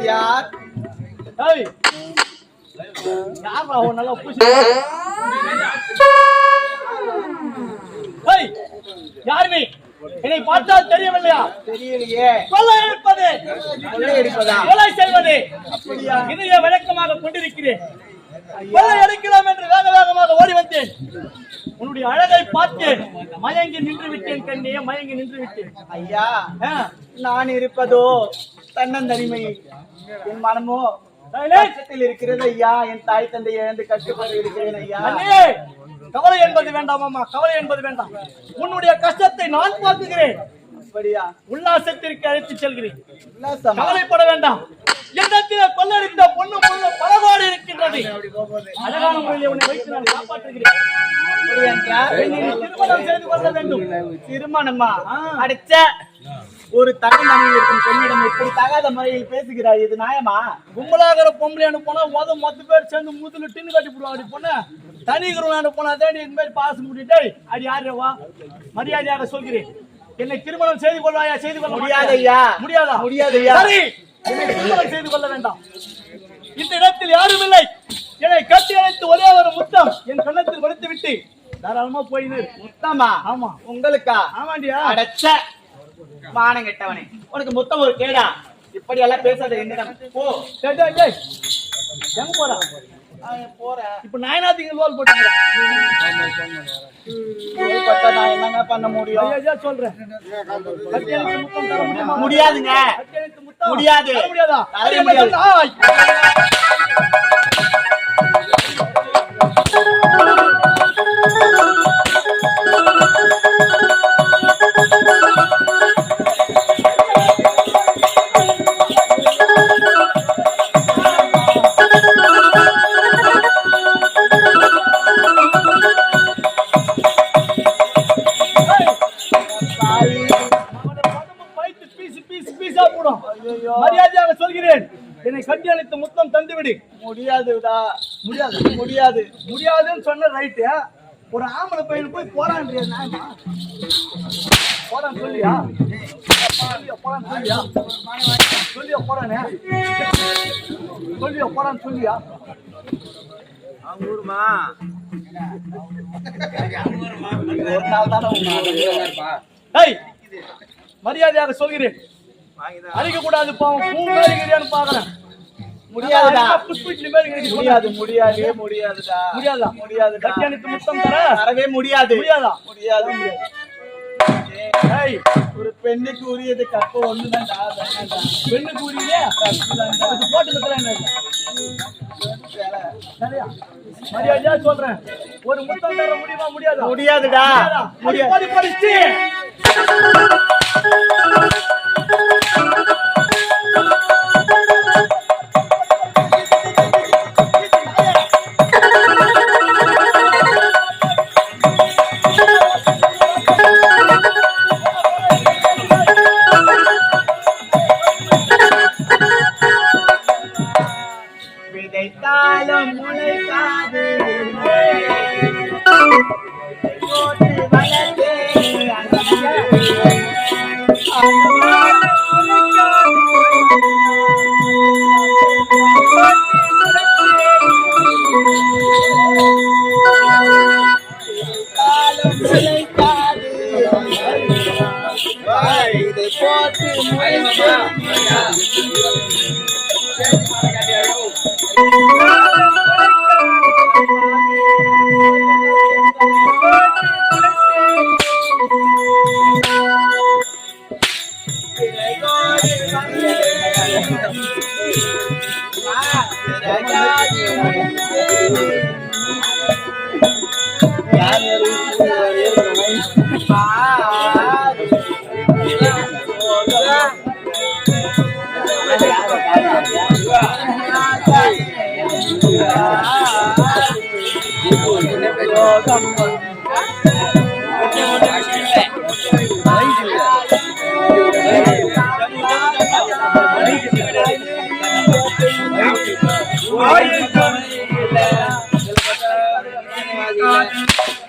யார் நல்லா யார் நீ? என்னை பார்த்தா தெரியவில்லையா? தெரியலையே. கொள்ளை எடுப்பது, கொலை செய்வது அப்படியா? இதையே விளக்கமாக கொண்டிருக்கிறேன். கொள்ளை எடுக்கலாம் என்று வேக வேகமாக ஓடி வந்தேன். உன்னுடைய அழகை பார்த்து மயங்கி நின்று விட்டேன். கண்ணே, மயங்கி நின்று விட்டேன். ஐயா, நான் இருப்பதோ தன்னந்தனிமை. என் மனமோ கஷ்டத்தில் இருக்கிறது ஐயா. என் தாய் தந்தை இழந்து கஷ்டப்பட்டு இருக்கிறேன் ஐயா. கவலை என்பது வேண்டாம் அம்மா, கவலை என்பது வேண்டாம். உன்னுடைய கஷ்டத்தை நான் பார்த்துக்கிறேன். அப்படியா? உல்லாசத்திற்கு அழைத்து செல்கிறேன். உல்லாசம்? கவலைப்பட வேண்டாம். என்னத்திலே கொள்ளடித்த பொண்ணு பொண்ணு பலவாறு இருக்கின்றது. அழகான முறையில் உன்னை வைத்து நான் காப்பாற்றுகிறேன். திருமணம் செய்து கொள்ள வேண்டும். திருமணமா? அடிச்ச ஒரு தகவல் இருக்கும் பெண்ணிடம் இப்படி தகாத முறையில் பேசுகிறாய், இது நியாயமா? கும்பலாகிற பொம்பளை அனுப்புனா மொத்த பேர் சேர்ந்து முதல்ல டின்னு கட்டி போடுவா. அப்படி போன தனிக்கிறவன் அனுப்புனா தான் இந்த மாதிரி பாசம் முடிட்டு அது யாருவா? மரியாதையாக சொல்கிறேன். என்னை திருமணம் செய்து கொள்வாயா? செய்து கொள்ள முடியாது ஐயா. முடியாதா? முடியாது ஐயா. சரி, என்னை திருமணம் செய்து கொள்ள வேண்டாம். இந்த இடத்தில் யாரும் இல்லை. என்னை கட்டி அழைத்து ஒரே ஒரு முத்தம் என் கண்ணத்தில் கொடுத்து விட்டு தாராளமா போயிரு. முத்தமா? ஆமா. உங்களுக்கா? ஆமாண்டியா. அடச்ச மானம் கெட்டவனே, உனக்கு முத்தம் ஒரு கேடா? இப்படி எல்லாம் பேசாத என்னிடம். போ. எங்க போறா? போறேன். இப்ப நாயனாத்திங்க லோல் போட்டுக்கிறேன். நான் என்னங்க பண்ண முடியும்? சொல்றேன். முடியாதுங்க. முடியாது. முடியாதா? மரியாதையாக சொல்கிறேன். என்னை கட்டி அழைத்து முத்தம் தந்துவிடு. முடியாதுடா. முடியாது. முடியாது. முடியாதுன்னு சொன்ன ரைட்டு. ஒரு ஆம்பளை பையன் போய் போறான்றியா? நாயமா போறான் சொல்லியா? போறான் சொல்லியா? சொல்லியா போறானே? சொல்லியா போறான்னு சொல்லியா? ஊருமா ஒரு நாள் தானே. மரியாதையாக சொல்கிறேன். அடிக்க கூடாது. பாவம் பூ மேலிகிறியான்னு பாக்குறேன். முடியாதுடா. முடியாது. முடியாது. முடியாதுடா. முடியாதா? முடியாது. கட்டி அணைத்து முத்தம் தர தரவே முடியாது. முடியாதா? முடியாது. ஒரு பெண்ணுக்கு உரியது கற்ப ஒண்ணுதான்டா. பெண்ணுக்கு உரியதே போட்டு என்ன? சரியா? மரியாதையா சொல்றேன். ஒரு முத்தம் தர முடியுமா? முடியாதா? முடியாதுடா. முடியாது. படிச்சு விதைத்தாலும் முளைக்காது இதை போட்டு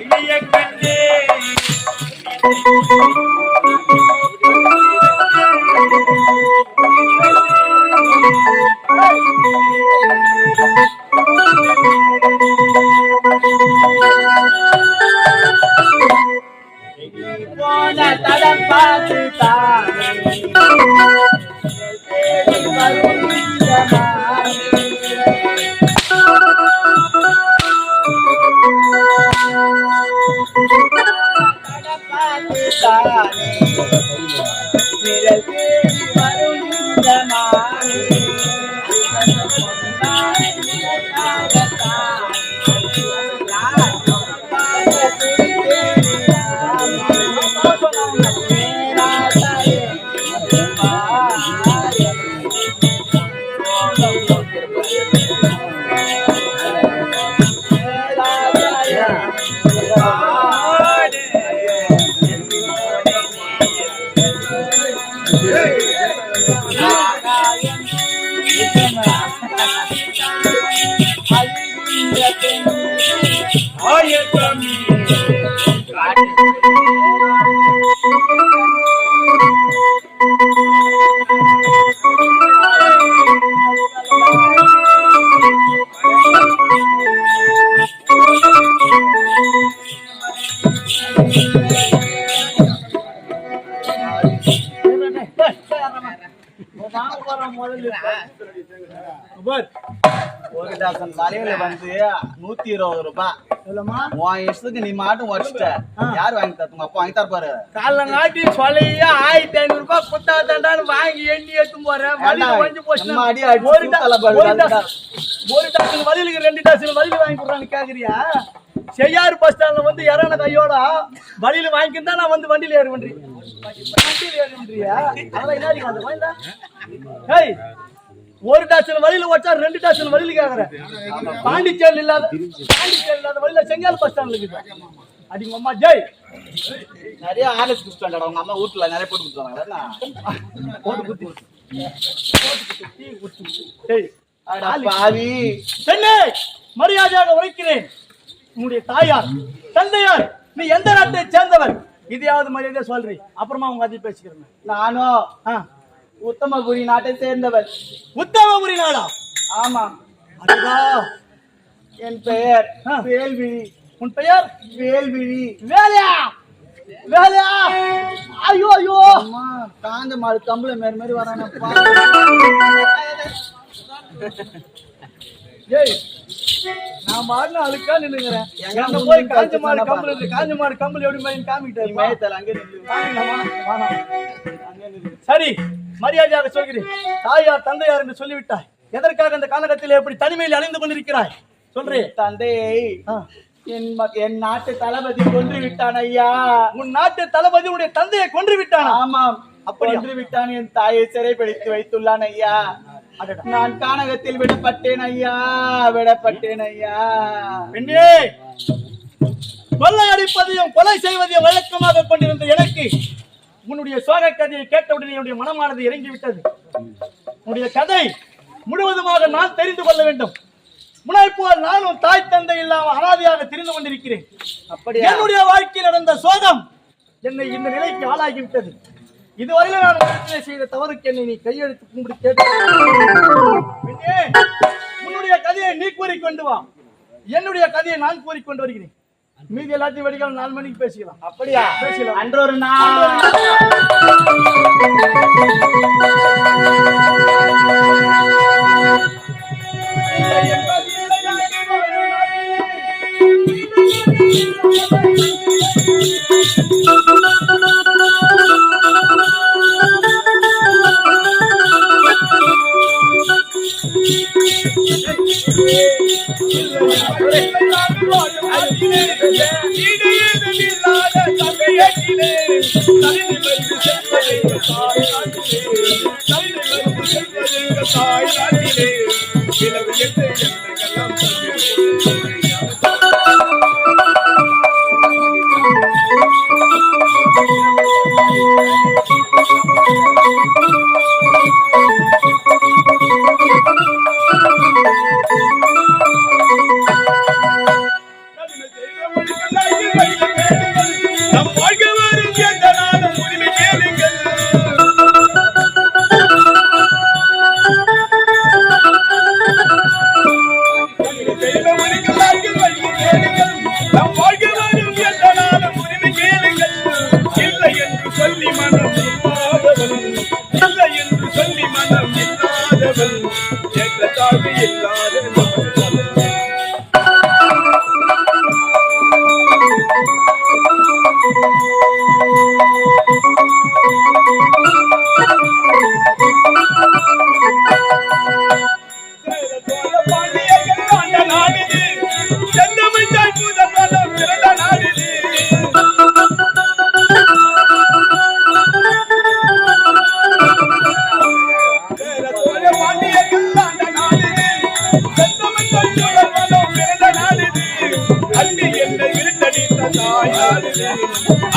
இளைய கண்டே தடம் பார்த்து தானே வரும் இந்த மானே. தடம் பார்த்து தானே நிழல் தேடி வரும் இந்த மானே. ஒரு டசன் வளையல வந்து 120 ரூபாய். உன் இஷ்டத்துக்கு நீ மாட்டும் வச்சுட்ட. யார் வாங்கி தருமா? அப்பா வாங்கி தரப்பாரு. கால நாட்டி சொல்லையா 1500 ரூபாய் குத்தா தண்டான்னு வாங்கி எண்ணி எடுத்து போறேன். ஒரு டசன் வளையலுக்கு 2 டசன் வளையல் வாங்கி கொடுறான்னு கேக்குறியா? செய்யாறு பஸ் ஸ்டாண்ட்ல வந்து இறான கையோட வழியில வாங்கிக்கிட்டா நான் வந்து வண்டியில ஏறு பண்றேன். வண்டியில ஏறு பண்றியா? அதெல்லாம் என்ன அந்த வழியில? ஏய், ஒரு டசன் வழியில வச்சா 2 டசன் வழியில கேக்குறேன். பாண்டிச்சேரி இல்லாத வழியில செங்கால் பஸ் ஸ்டாண்ட்ல இருக்குது. அடிங்க அம்மா ஜெய் நிறைய ஆர்எஸ் பஸ் ஸ்டாண்ட் அவங்க அம்மா வீட்டுல நிறைய போட்டு கொடுத்தாங்க. போட்டு குத்தி டீ குடிச்சு. ஏய் பாவி, சென்னை மரியாதையாக உரைக்கிறேன். உன்னுடைய தாயார் தந்தையார் நீ எந்த நாட்டை சேர்ந்தவர்? இதையாவது மரியாதை சொல்றீ, அப்புறமா உங்க அதை பேசிக்கிறேன். நானும் உத்தமபுரி நாட்டை சேர்ந்தவர். உத்தமபுரி நாடா? ஆமா. அதுதா என் பெயர் வேல்விழி. உன் பெயர் வேல்விழி. வேலையா? வேலையா? ஐயோ ஐயோ, காஞ்ச மாடு கம்பளை மேல மாதிரி வரானப்பா. ஏய், நான் மாடு அழுக்கா நின்னுங்கிறேன். எங்க போய் காஞ்ச மாடு கம்பளை எப்படி மாதிரி காமிக்கிட்டேன். மேயத்தல அங்கே சரி, மரியாதையாக சொல்கிறேன். தாயார் தந்தையார் என்று சொல்லிவிட்டாய். எதற்காக இந்த காலகட்டத்தில் எப்படி தனிமையில் அணிந்து கொண்டிருக்கிறாய்? சொல்றேன். தந்தையை என் நாட்டு தளபதி கொன்று விட்டான் ஐயா. உன் நாட்டு தளபதி உன்னுடைய தந்தையை கொன்று விட்டான்? ஆமாம், அப்படி கொன்று விட்டான். என் தாயை சிறைப்பிடித்து வைத்துள்ளான் ஐயா. நான் கானகத்தில் விடப்பட்டேன் ஐயா, விடப்பட்டேன் ஐயா. பெண்ணே, கொள்ளை அடிப்பதையும் கொலை செய்வதையும் வழக்கமாக கொண்டிருந்த எனக்கு உன்னுடைய சோக கதையை கேட்டவுடனே என்னுடைய மனமானது இறங்கிவிட்டது. உன்னுடைய கதை முழுவதுமாக நான் தெரிந்து கொள்ள வேண்டும். முனைப்போல் நானும் தாய் தந்தை இல்லாமல் அனாதையாக தெரிந்து கொண்டிருக்கிறேன். அப்படி என்னுடைய வாழ்க்கையில் நடந்த சோகம் என்னை இந்த நிலைக்கு ஆளாகிவிட்டது. இதுவரையில் நான் பிரச்சனை செய்த தவறுக்கு என்னை நீ கையெழுத்து கும்பிட்டு கேட்டு உன்னுடைய கதையை நீ கூறிக்கொண்டு வா, என்னுடைய கதையை நான் கூறிக்கொண்டு வருகிறேன். மீதி எல்லாத்தையும் வடிகால் 4 மணிக்கு பேசிக்கலாம். அப்படியா? பேசலாம். அன்றொரு நாள்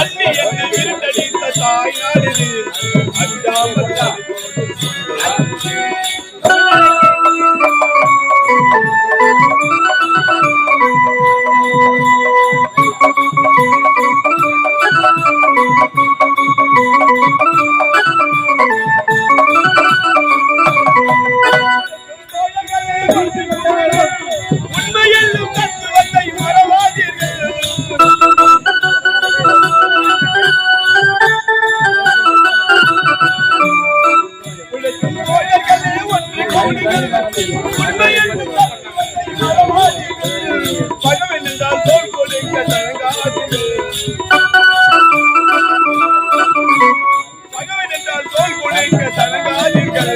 அண்ணி என்று விருந்தடித்த தாய் நாடு அஞ்சாமல் உண்மையெல்லும் தத்துவத்தை மறவாதீர்கள். உழைக்கும் தோழர்களே ஒன்று கூடுங்கள். உண்மையெல்லும் தத்துவத்தை மறவாதீர்கள். பகவன் என்றால் தோல் கொடுக்க தயங்காதீர்கள். பகவன் என்றால் தோல் கொடுக்க தயங்காதீர்கள்.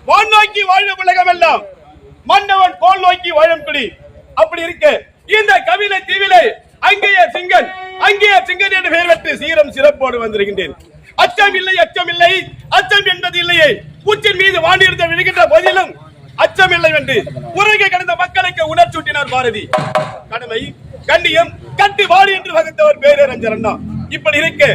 வான் நோக்கி வாழும் உலகம் எல்லாம் மன்னவன் கோல் நோக்கி வாழும் குடி. அப்படி இருக்கு இந்த கவிதை தீவிலே அங்கேயே சிங்கன் என்று பெயர் பெற்று சீரம் சிறப்போடு வந்திருக்கின்றேன். அச்சம் இல்லை அச்சம் இல்லை அச்சம் என்பது இல்லையே. பூச்சின் மீது வாண்டியிருந்த விழுகின்ற போதிலும் அச்சம் இல்லை என்று உலகை கடந்த மக்களுக்கு உணர்ச்சூட்டினார் பாரதி. கடமை கண்ணியம் கட்டி வாடி என்று வகுத்தவர் பேரறிஞர் அண்ணா. இப்படி இருக்கு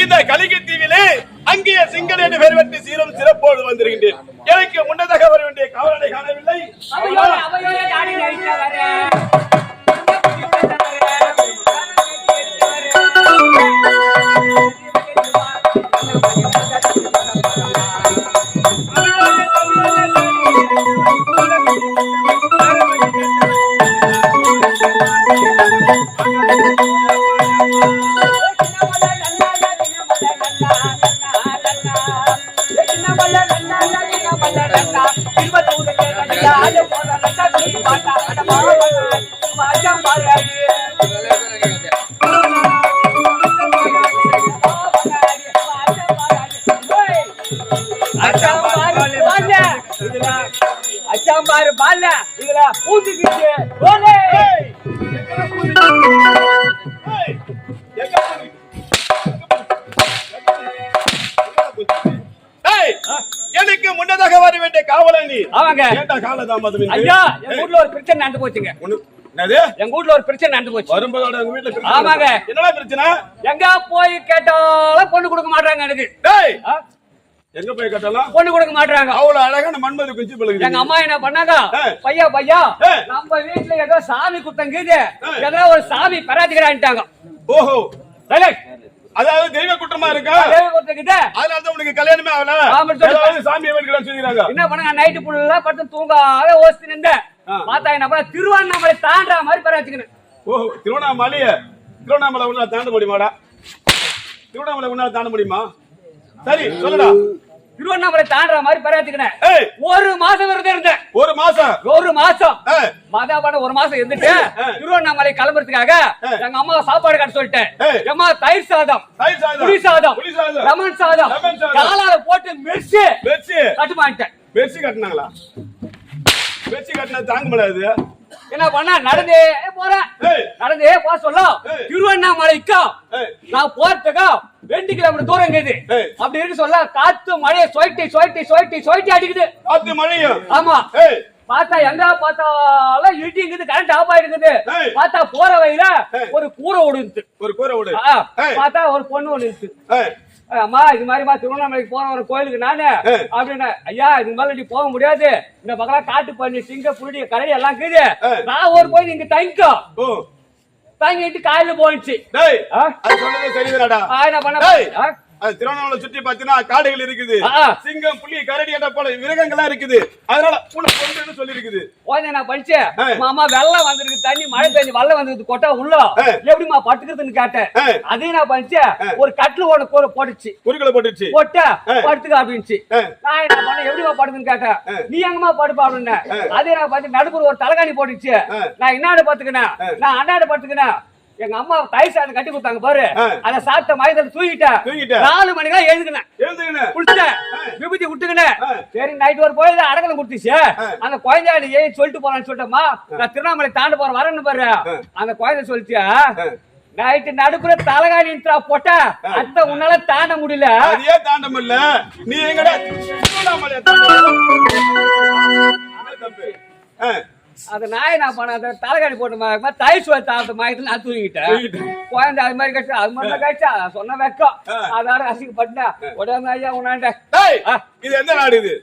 இந்த கலிங்க தீவிலே அங்கேயே சிங்கன் என்று பெயர் பெற்று சீரம் சிறப்போடு வந்திருக்கின்றேன். எனக்கு முன்னதாக வர வேண்டிய காவலனை காணவில்லை. அச்சாம்பாரு பால்ல இதுல பூந்துக்கிச்சு எனக்கு முன்னதாக வர வேண்டிய காவலன் நீ. ஆமாங்க. ஏண்டா காலதாமதம்? ஐயா எங்க வீட்ல ஒரு பிரச்சனை நடந்து போச்சுங்க. எங்க வீட்ல ஒரு பிரச்சனை நடந்து போச்சு. வரும்போது உங்க வீட்ல ஆமாங்க. என்னடா பிரச்சனை? எங்க போய் கேட்டாலும் பொண்ணு கொடுக்க மாட்டாங்க எனக்கு. டேய் எங்க போய் கேட்டாலும் பொண்ணு கொடுக்க மாட்டாங்க. அவ்வளவு அழகான மன்மதி குஞ்சு பழகுது. எங்க அம்மா என்ன பண்ணாங்க? பையா நம்ம வீட்டுல ஏதோ சாமி குத்தங்குது, ஏதோ ஒரு சாமி பராதிக்கிறான்ட்டாங்க. ஓஹோ அதாவது தெய்வ குற்றமா இருக்கா? தெய்வ குற்றங்குது. அதனால தான் உனக்கு கல்யாணமே ஆகல. சாமியை வேண்டிக்கலாம் சொல்லிடுறாங்க. என்ன பண்ணாங்க? நைட்டு ஃபுல்லா படுத்து தூங்காத ஓசிட்டு இருந்தேன். பார்த்தா என்ன பண்ண திருவண்ணாமலை தாண்டா மாதிரி பராதிக்கணும். ஓஹோ திருவண்ணாமலை உன்னால தாண்ட முடியுமாடா? திருவண்ணாமலை உன்னால தாண்ட முடியுமா? சரி சொல்லுடா. திருவண்ணாமலை தாண்டற மாதிரி பராதிக்கணும். ஒரு மாசம் விரதம் இருந்தேன். ஒரு மாசம் மாதாபான ஒரு மாசம் இருந்துட்டு திருவண்ணாமலை கிளம்புறதுக்காக எங்க அம்மா சாப்பாடு கட்ட சொல்லிட்டேன். அம்மா தயிர் சாதம், புளி சாதம், லெமன் சாதம் காலால போட்டு மெர்சி கட்டுமாட்டேன். மெர்சி கட்டினாங்களா? மெர்சி கட்டினா தாங்க முடியாது. என்ன பண்ண நடந்தே போக சொல்ல திருவண்ணாமலைக்கும் நான் போறதுக்கா 2 கிலோமீட்டர் தூரம் இருக்குது. அப்படி இருக்கு சொல்ல காத்து மழையை சொயிட்டி அடிக்குது. காத்து மழையும் ஆமா. பார்த்தா எங்க பார்த்தாலும் இடிங்குது, கரண்ட் ஆஃப் ஆயிடுக்குது. பார்த்தா போற வழியில ஒரு கூரை ஓடுது. பார்த்தா ஒரு பொண்ணு ஒண்ணு இருக்கு. அம்மா இது மாதிரிமா திருவண்ணாமலைக்கு போன ஒரு கோயிலுக்கு நானு அப்படின்னு. ஐயா இது மேல போக முடியாது, இந்த பக்கம் காட்டு பண்ணி சிங்க புள்ளி கரடி எல்லாம் இருக்குது. நான் ஒரு கோயில் இங்க தங்கிட்டு காலையில போயிடுச்சு. என்ன பண்ண திருவண்ணாமலை சுற்றி பாத்தீங்கன்னா காடுகள் இருக்குது, சிங்கம் புலி கரடி என்ற போல மிருகங்கள்லாம் இருக்குது. அதனால பொண்ணு சொல்லி இருக்குது. நான் படிச்சேன் மாமா வெள்ளம் வந்திருக்கு, தண்ணி மழை பெஞ்சு வெள்ளம் வந்திருக்கு, கொட்டா உள்ள எப்படிமா பட்டுக்கிறதுன்னு கேட்டேன். அதையும் நான் படிச்சேன். ஒரு கட்டில் ஓட கூரை போட்டுச்சு, போட்ட படுத்துக்க அப்படின்ச்சு. நான் என்ன பண்ண எப்படிமா படுக்குன்னு கேட்டேன். நீ எங்கம்மா படுப்பா அப்படின்னு. அதே நான் பார்த்து நடுப்புற ஒரு தலைகாணி போட்டுச்சு. நான் இன்னாடு படுத்துக்கினேன், நான் அண்ணாடு படுத்துக்கினேன். எங்க அம்மா தயிர் சாதம் கட்டி கொடுத்தாங்க பாரு, ஆ. அதை சாப்பிட்ட மயத்துல தூங்கிட்டேன். தூங்கிட்டேன். 4 மணிக்கெல்லாம் எழுதுக்கினேன், எழுந்துக்கினேன். குளிச்சுட்டேன், விபூதி விட்டுக்கினேன். ஆ. சரி நைட் ஒரு போய் அடக்கலம் கொடுத்துச்சு. அந்த குழந்தை ஏன் சொல்லிட்டு போறான்னு சொல்லிட்டோமா, நான் திருவண்ணாமலை தாண்ட போற வரேன்னு பாரு. அந்த குழந்தை சொல்லிச்சு, நைட்டு நடுப்புற தலகாணி போட்ட அத்தை உன்னால தாண்ட முடியல. அதையே தாண்ட முடியல, நீ எங்கடா திருவண்ணாமலையை தாண்ட தப்பு. அந்த நாய் நான் பண்ண அந்த தலைகாணி போட்டு தயிர் சுவை சாப்பிட்ட மயத்துல நான் தூங்கிட்டேன். குழந்தை அது மாதிரி கட்சி அது மாதிரி கட்சா சொன்ன வெக்கம் அதோட ரசிக்கப்பட்டேன். உடனே ஐயா உன்னாண்ட இது எந்த நாடு இது?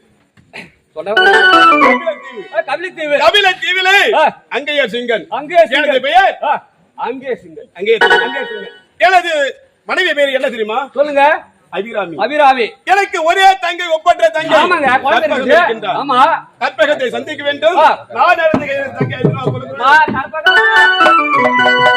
கபிலத்தீவு. கபிலத்தீவிலே அங்கேயே சிங்கன். அங்கேயே எனது பெயர் அங்கேயே சிங்கன். அங்கேயே சிங்கன். எனது மனைவி பேர் என்ன தெரியுமா? சொல்லுங்க. அபிராமி. அபிராமி. எனக்கு ஒரே தங்கை, ஒப்பற்ற தங்கை. ஆமாங்க, குழந்தை இருக்கு. ஆமா, கற்பகத்தை சந்திக்க வேண்டும். நான் தங்கை கற்பகம்